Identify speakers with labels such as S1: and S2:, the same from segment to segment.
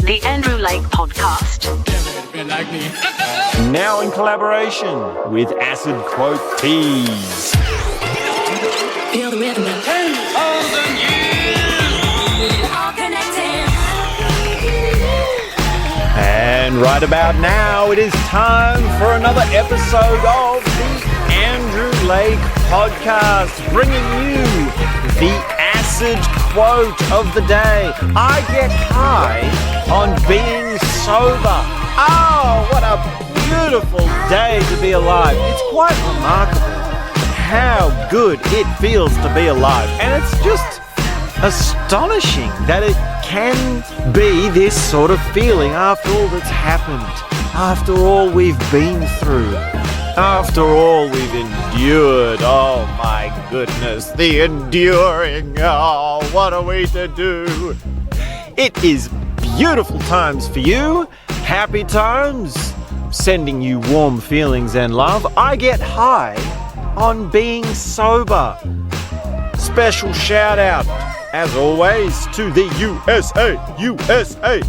S1: the Andrew Lake Podcast.
S2: Now in collaboration with Acid Quote Tees.
S3: Feel the rhythm now. All connected.
S2: And right about now, it is time for another episode of the Andrew Lake Podcast, bringing you the acid quote of the day. I get high on being sober. Oh, what a beautiful day to be alive. It's quite remarkable how good it feels to be alive. And it's just astonishing that it can be this sort of feeling after all that's happened, after all we've been through, after all we've endured. Oh my goodness, the enduring. Oh, what are we to do? It is beautiful times for you. Happy times. Sending you warm feelings and love. I get high on being sober. Special shout out, as always, to the USA,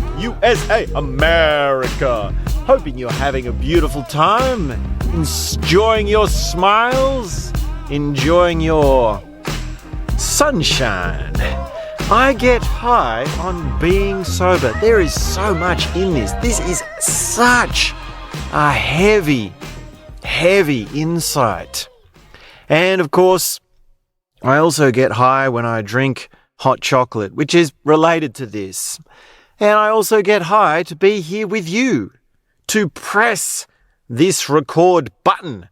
S2: America. Hoping you're having a beautiful time, enjoying your smiles, enjoying your sunshine. I get high on being sober. There is so much in this. This is such a heavy insight. And of course, I also get high when I drink hot chocolate, which is related to this. And I also get high to be here with you, to press this record button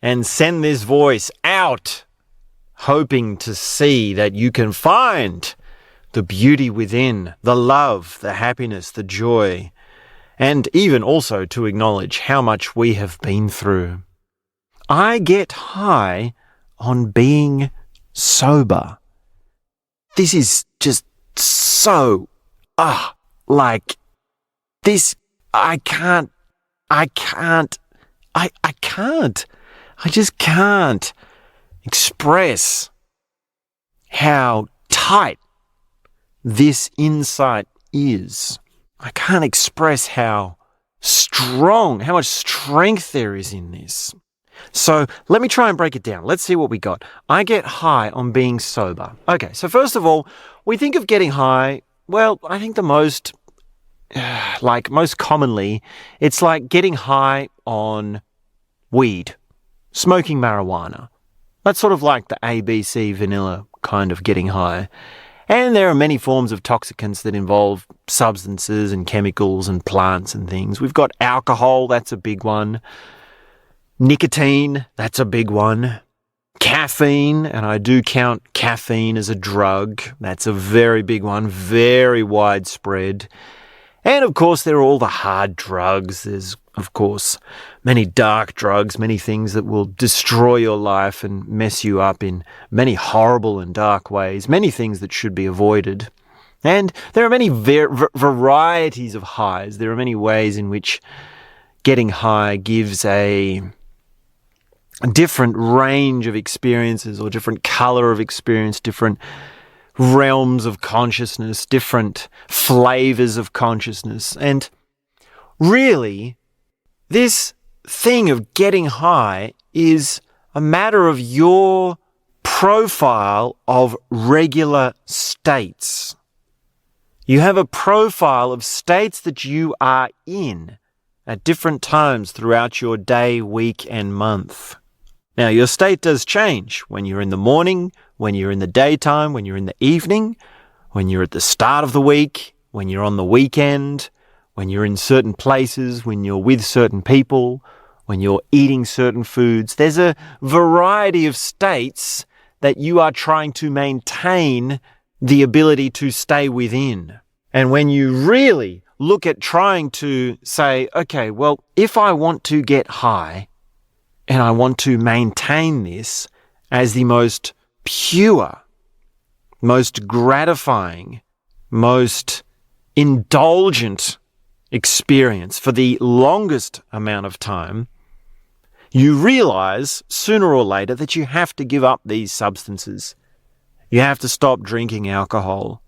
S2: and send this voice out, hoping to see that you can find the beauty within, the love, the happiness, the joy, and even also to acknowledge how much we have been through. I get high on being sober. This is just so, like, this, I just can't express how tight this insight is. I can't express how strong, how much strength there is in this. So let me try and break it down. Let's see what we got. I get high on being sober. Okay, so first of all, we think of getting high, well, I think the most commonly, it's like getting high on weed, smoking marijuana. That's sort of like the ABC vanilla kind of getting high. And there are many forms of toxicants that involve substances and chemicals and plants and things. We've got alcohol, that's a big one. Nicotine, that's a big one. Caffeine, and I do count caffeine as a drug. That's a very big one, very widespread. And of course, there are all the hard drugs. There's, of course, many dark drugs, many things that will destroy your life and mess you up in many horrible and dark ways, many things that should be avoided. And there are many varieties of highs. There are many ways in which getting high gives a different range of experiences or different color of experience, different realms of consciousness, different flavors of consciousness. And really, this thing of getting high is a matter of your profile of regular states. You have a profile of states that you are in at different times throughout your day, week, and month. Now, your state does change when you're in the morning, when you're in the daytime, when you're in the evening, when you're at the start of the week, when you're on the weekend, when you're in certain places, when you're with certain people, when you're eating certain foods. There's a variety of states that you are trying to maintain the ability to stay within. And when you really look at trying to say, okay, well, if I want to get high and I want to maintain this as the most pure, most gratifying, most indulgent experience for the longest amount of time, you realize sooner or later that you have to give up these substances. You have to stop drinking alcohol.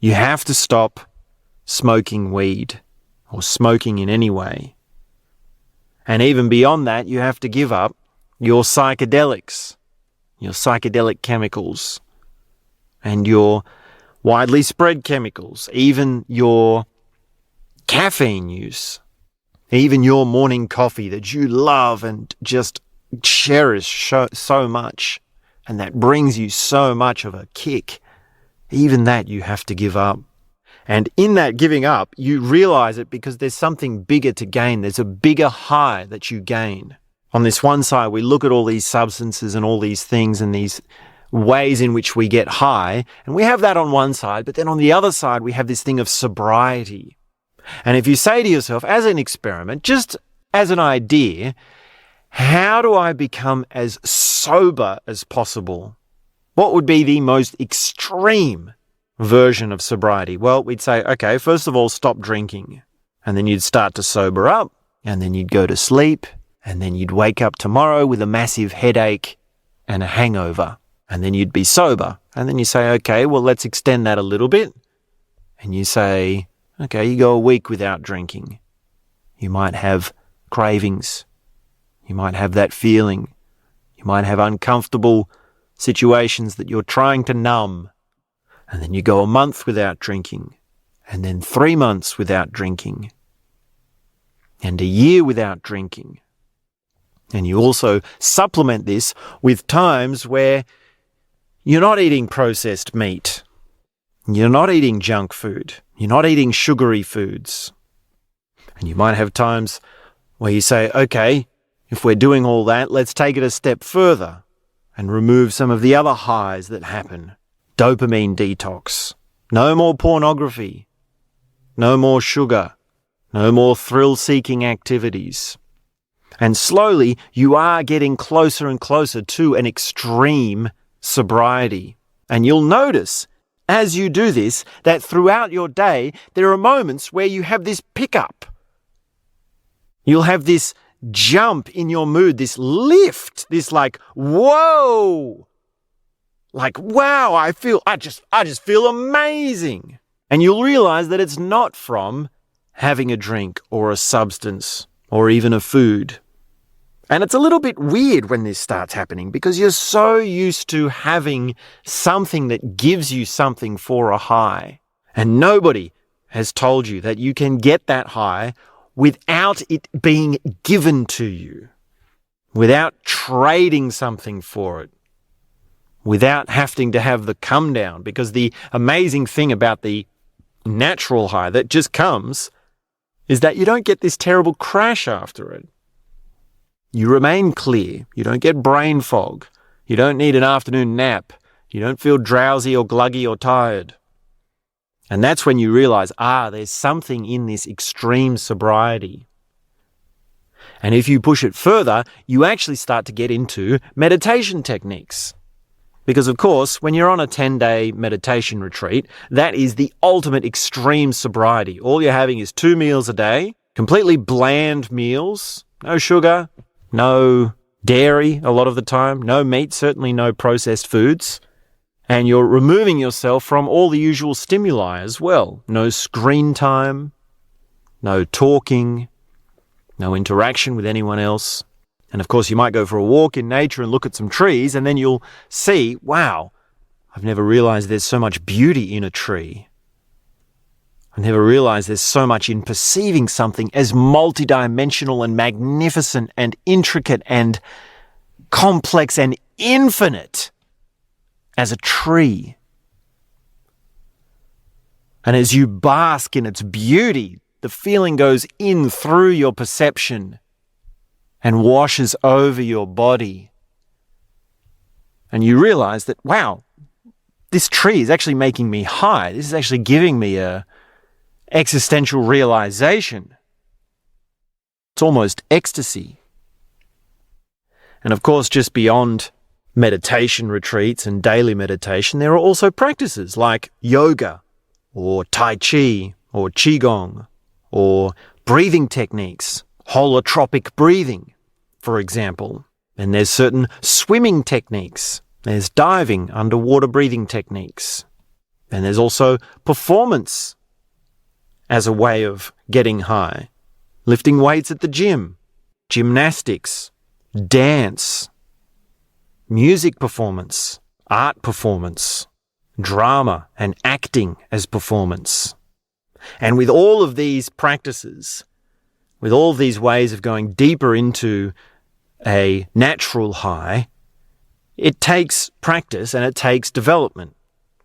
S2: You have to stop smoking weed or smoking in any way. And even beyond that, you have to give up your psychedelics, your psychedelic chemicals, and your widely spread chemicals, even your caffeine use, even your morning coffee that you love and just cherish so much, and that brings you so much of a kick. Even that you have to give up. And in that giving up, you realize it because there's something bigger to gain. There's a bigger high that you gain. On this one side, we look at all these substances and all these things and these ways in which we get high, and we have that on one side, but then on the other side, we have this thing of sobriety. And if you say to yourself, as an experiment, just as an idea, how do I become as sober as possible? What would be the most extreme version of sobriety? Well, we'd say, okay, first of all, stop drinking. And then you'd start to sober up, and then you'd go to sleep, and then you'd wake up tomorrow with a massive headache and a hangover. And then you'd be sober. And then you say, okay, well, let's extend that a little bit. And you say, okay, you go a week without drinking. You might have cravings. You might have that feeling. You might have uncomfortable situations that you're trying to numb. And then you go a month without drinking. And then 3 months without drinking. And a year without drinking. And you also supplement this with times where you're not eating processed meat. You're not eating junk food. You're not eating sugary foods. And you might have times where you say, okay, if we're doing all that, let's take it a step further and remove some of the other highs that happen. Dopamine detox. No more pornography. No more sugar. No more thrill-seeking activities. And slowly, you are getting closer and closer to an extreme sobriety. And you'll notice, as you do this, that throughout your day, there are moments where you have this pickup. You'll have this jump in your mood, this lift, this like, whoa! Like, wow, I just feel amazing. And you'll realize that it's not from having a drink or a substance or even a food. And it's a little bit weird when this starts happening because you're so used to having something that gives you something for a high. And nobody has told you that you can get that high without it being given to you, without trading something for it, without having to have the come down. Because the amazing thing about the natural high that just comes is that you don't get this terrible crash after it. You remain clear. You don't get brain fog. You don't need an afternoon nap. You don't feel drowsy or gluggy or tired. And that's when you realize, there's something in this extreme sobriety. And if you push it further, you actually start to get into meditation techniques. Because, of course, when you're on a 10-day meditation retreat, that is the ultimate extreme sobriety. All you're having is 2 meals a day, completely bland meals, no sugar, no dairy a lot of the time, no meat, certainly no processed foods. And you're removing yourself from all the usual stimuli as well. No screen time, no talking, no interaction with anyone else. And of course, you might go for a walk in nature and look at some trees, and then you'll see, wow, I've never realized there's so much beauty in a tree. I never realized there's so much in perceiving something as multidimensional and magnificent and intricate and complex and infinite as a tree. And as you bask in its beauty, the feeling goes in through your perception and washes over your body. And you realize that, wow, this tree is actually making me high. This is actually giving me a existential realization. It's almost ecstasy. And of course, just beyond meditation retreats and daily meditation, there are also practices like yoga or Tai Chi or Qigong or breathing techniques, holotropic breathing, for example. And there's certain swimming techniques. There's diving, underwater breathing techniques. And there's also performance as a way of getting high. Lifting weights at the gym, gymnastics, dance, music performance, art performance, drama and acting as performance. And with all of these practices, with all of these ways of going deeper into a natural high, it takes practice and it takes development.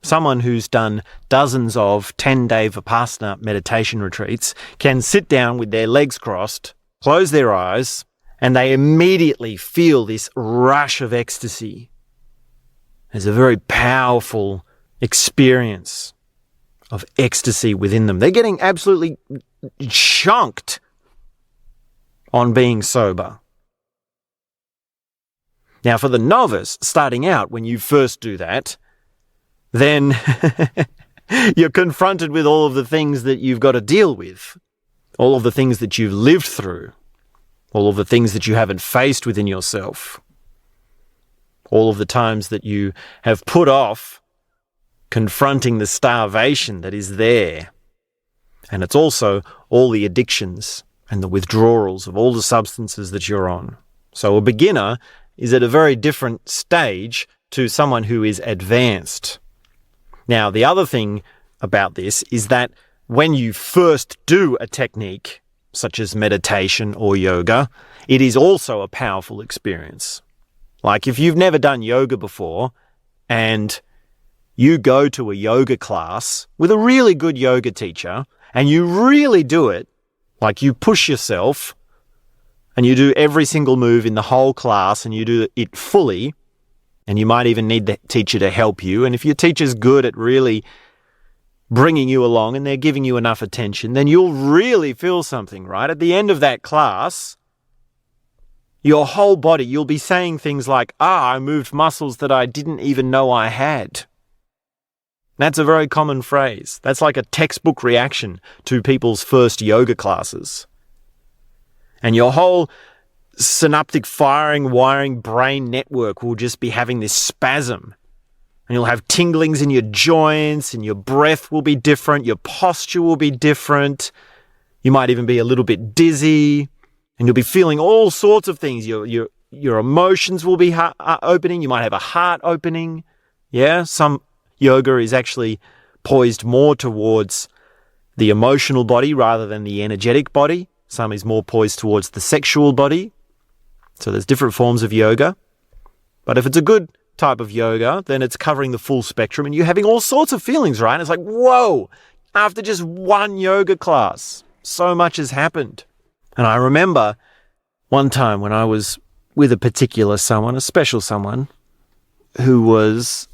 S2: Someone who's done dozens of 10-day Vipassana meditation retreats can sit down with their legs crossed, close their eyes, and they immediately feel this rush of ecstasy. There's a very powerful experience of ecstasy within them. They're getting absolutely chunked on being sober. Now, for the novice starting out, when you first do that, then you're confronted with all of the things that you've got to deal with, all of the things that you've lived through, all of the things that you haven't faced within yourself, all of the times that you have put off confronting the starvation that is there. And it's also all the addictions and the withdrawals of all the substances that you're on. So a beginner is at a very different stage to someone who is advanced. Now, the other thing about this is that when you first do a technique, such as meditation or yoga, it is also a powerful experience. Like if you've never done yoga before and you go to a yoga class with a really good yoga teacher and you really do it, like you push yourself and you do every single move in the whole class and you do it fully, and you might even need the teacher to help you. And if your teacher's good at really bringing you along and they're giving you enough attention, then you'll really feel something, right? At the end of that class, your whole body, you'll be saying things like, I moved muscles that I didn't even know I had. That's a very common phrase. That's like a textbook reaction to people's first yoga classes. And your whole synaptic wiring brain network will just be having this spasm. And you'll have tinglings in your joints and your breath will be different. Your posture will be different. You might even be a little bit dizzy and you'll be feeling all sorts of things. Your emotions will be opening. You might have a heart opening. Yeah, some yoga is actually poised more towards the emotional body rather than the energetic body. Some is more poised towards the sexual body. So there's different forms of yoga. But if it's a good type of yoga, then it's covering the full spectrum and you're having all sorts of feelings, right? It's like, whoa, after just one yoga class, so much has happened. And I remember one time when I was with a particular someone, a special someone, who was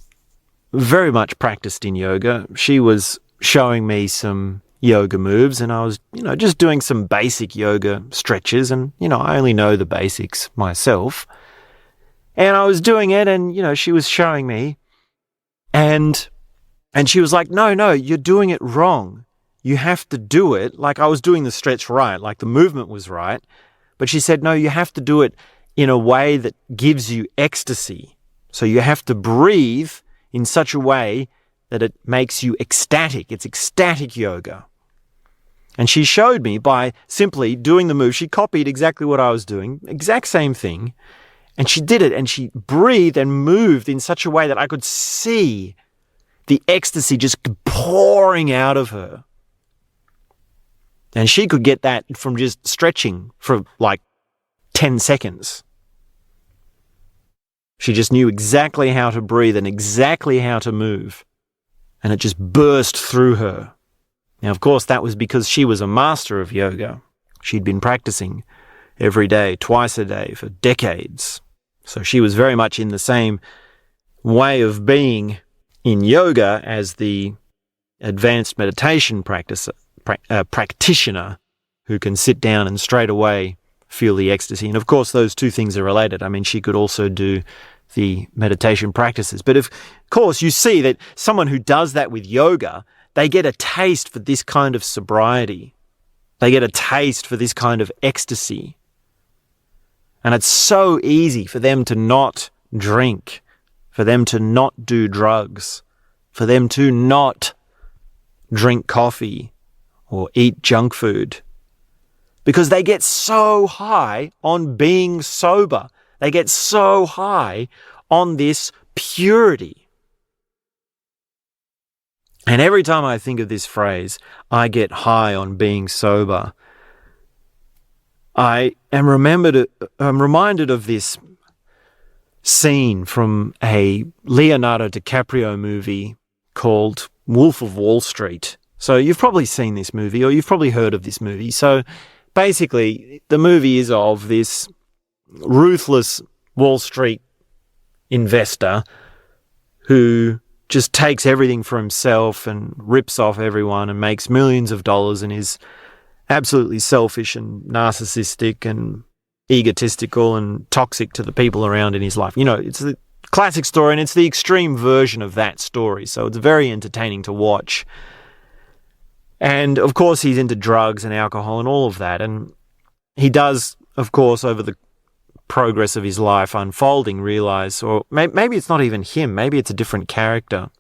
S2: very much practiced in yoga. She was showing me some yoga moves and I was, just doing some basic yoga stretches and, I only know the basics myself. And I was doing it and, she was showing me and she was like, no, you're doing it wrong. You have to do it. Like I was doing the stretch right, like the movement was right. But she said, no, you have to do it in a way that gives you ecstasy. So you have to breathe in such a way that it makes you ecstatic. It's ecstatic yoga. And she showed me by simply doing the move. She copied exactly what I was doing, exact same thing. And she did it and she breathed and moved in such a way that I could see the ecstasy just pouring out of her. And she could get that from just stretching for like 10 seconds. She just knew exactly how to breathe and exactly how to move. And it just burst through her. Now, of course, that was because she was a master of yoga. She'd been practicing every day, twice a day for decades. So she was very much in the same way of being in yoga as the advanced meditation practitioner who can sit down and straight away feel the ecstasy. And of course, those two things are related. I mean, she could also do the meditation practices. But of course, you see that someone who does that with yoga, they get a taste for this kind of sobriety. They get a taste for this kind of ecstasy. And it's so easy for them to not drink, for them to not do drugs, for them to not drink coffee or eat junk food because they get so high on being sober. They get so high on this purity. And every time I think of this phrase, I get high on being sober, I'm reminded of this scene from a Leonardo DiCaprio movie called Wolf of Wall Street. So you've probably seen this movie, or you've probably heard of this movie. So basically, the movie is of this ruthless Wall Street investor who just takes everything for himself and rips off everyone and makes millions of dollars and is absolutely selfish and narcissistic and egotistical and toxic to the people around in his life. You know, it's the classic story, and it's the extreme version of that story. So it's very entertaining to watch. And of course, he's into drugs and alcohol and all of that. And he does, of course, over the progress of his life unfolding, realize, or maybe it's not even him, maybe it's a different character.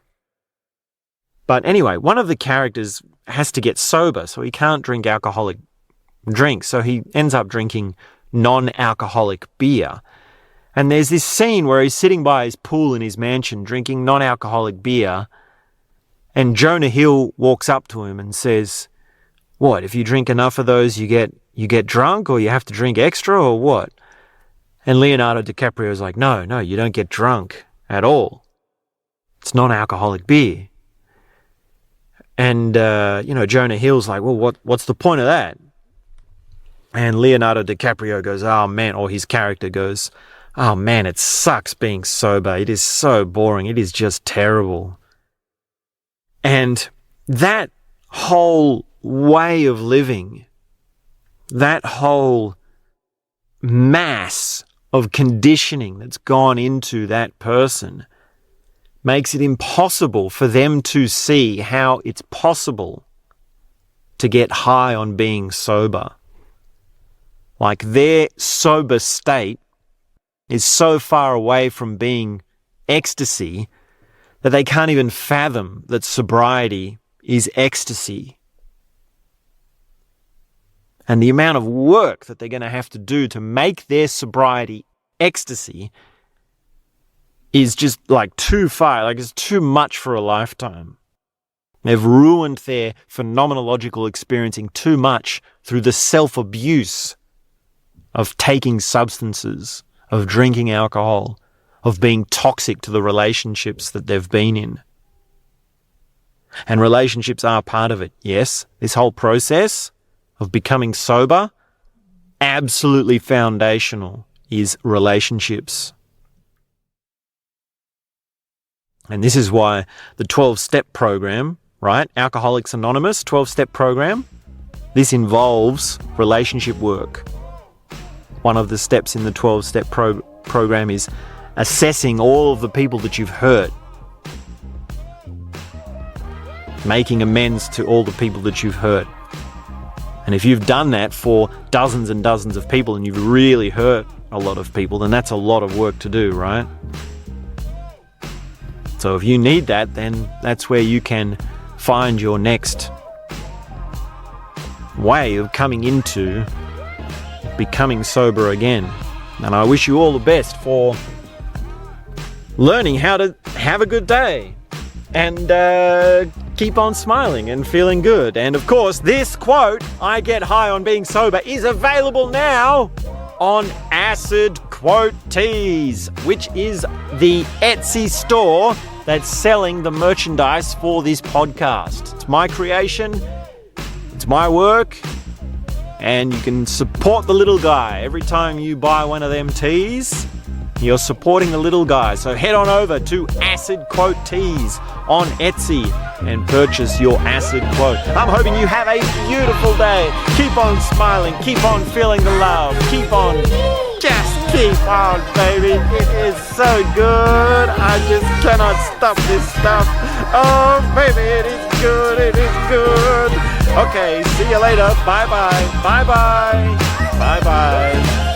S2: But anyway, one of the characters has to get sober, so he can't drink alcoholic drinks. So he ends up drinking non-alcoholic beer. And there's this scene where he's sitting by his pool in his mansion drinking non-alcoholic beer, and Jonah Hill walks up to him and says, "What, if you drink enough of those you get drunk, or you have to drink extra, or what?" And Leonardo DiCaprio is like, no, you don't get drunk at all. It's non-alcoholic beer. And, Jonah Hill's like, well, what's the point of that? And Leonardo DiCaprio goes, oh man, or his character goes, oh man, it sucks being sober. It is so boring. It is just terrible. And that whole way of living, that whole mass of conditioning that's gone into that person makes it impossible for them to see how it's possible to get high on being sober. Like, their sober state is so far away from being ecstasy that they can't even fathom that sobriety is ecstasy. And the amount of work that they're going to have to do to make their sobriety ecstasy is just like too far, like it's too much for a lifetime. They've ruined their phenomenological experiencing too much through the self-abuse of taking substances, of drinking alcohol, of being toxic to the relationships that they've been in. And relationships are part of it, yes. This whole process of becoming sober, absolutely foundational, is relationships. And this is why the 12-step program, right? Alcoholics Anonymous, 12-step program, this involves relationship work. One of the steps in the 12-step program is assessing all of the people that you've hurt, making amends to all the people that you've hurt. And if you've done that for dozens and dozens of people and you've really hurt a lot of people, then that's a lot of work to do, right? So if you need that, then that's where you can find your next way of coming into becoming sober again. And I wish you all the best for learning how to have a good day and keep on smiling and feeling good. And of course, this quote, I get high on being sober, is available now on Acid Quote Tees, which is the Etsy store that's selling the merchandise for this podcast. It's my creation, it's my work, and you can support the little guy. Every time you buy one of them tees, you're supporting the little guy. So head on over to Acid Quote Tees on Etsy and purchase your Acid Quote. I'm hoping you have a beautiful day. Keep on smiling, keep on feeling the love, just keep on, baby. It is so good. I just cannot stop this stuff. Oh, baby, it is good. It is good. Okay, see you later. Bye-bye. Bye-bye. Bye-bye.